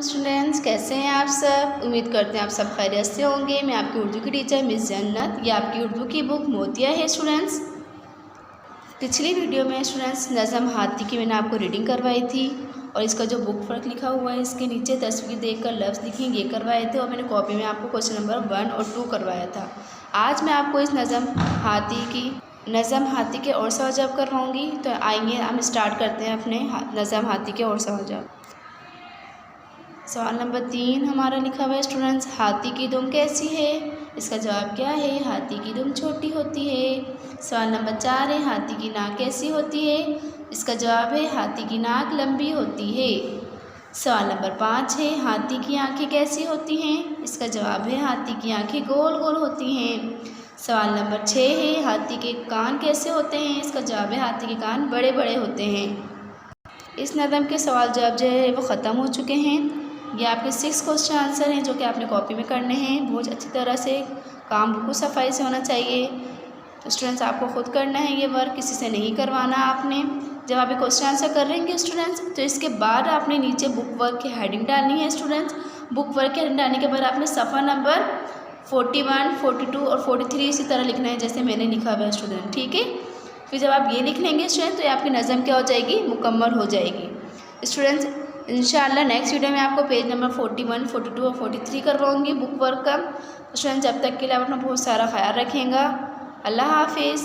Students, कैसे हैं आप सब। उम्मीद करते हैं आप सब खैरियत से होंगे। मैं आपकी उर्दू की टीचर मिस जन्नत। ये आपकी उर्दू की बुक मोतिया है स्टूडेंट्स। पिछली वीडियो में स्टूडेंट्स नज़म हाथी की मैंने आपको रीडिंग करवाई थी और इसका जो बुक वर्क लिखा हुआ है इसके नीचे तस्वीर देखकर लफ्ज़ लिखेंगे ये करवाए थे और मैंने कॉपी में आपको क्वेश्चन नंबर 1 और 2 करवाया था। आज मैं आपको इस नज़म हाथी के और सवाल जवाब करवाऊँगी। तो आइए हम स्टार्ट करते हैं अपने नज़म हाथी के और सवाल जवाब। सवाल नंबर 3 हमारा लिखा हुआ है स्टूडेंट्स, हाथी की दुम कैसी है। इसका जवाब क्या है, हाथी की दुम छोटी होती है। सवाल नंबर 4 है, हाथी की नाक कैसी होती है। इसका जवाब है, हाथी की नाक लंबी होती है। सवाल नंबर 5 है, हाथी की आंखें कैसी होती हैं। इसका जवाब है, हाथी की आंखें गोल गोल होती हैं। सवाल नंबर 6 है, हाथी के कान कैसे होते हैं। इसका जवाब है, हाथी के कान बड़े बड़े होते हैं। इस नज़म के सवाल जवाब जो है वो ख़त्म हो चुके हैं। ये आपके 6 क्वेश्चन आंसर हैं जो कि आपने कॉपी में करने हैं। बहुत अच्छी तरह से काम बिल्कुल सफाई से होना चाहिए। तो स्टूडेंट्स आपको खुद करना है ये वर्क, किसी से नहीं करवाना आपने। जब आप ये क्वेश्चन आंसर कर रहेंगे स्टूडेंट्स तो इसके बाद आपने नीचे बुक वर्क की हेडिंग डालनी है स्टूडेंट्स। बुक वर्क की हेडिंग डालने के बाद आपने सफ़ा नंबर 41, 42 और 43 इसी तरह लिखना है जैसे मैंने लिखा हुआ है स्टूडेंट, ठीक है। फिर जब आप ये लिख लेंगे स्टूडेंट तो ये आपकी नज़म क्या हो जाएगी, मुकम्मल हो जाएगी। स्टूडेंट्स इंशाअल्लाह नेक्स्ट वीडियो में आपको पेज नंबर 41, 42 और 43 करवाऊँगी बुक वर्क का। स्टूडेंट्स जब तक के लिए आप अपना बहुत सारा ख्याल रखेंगे। अल्लाह हाफिज़।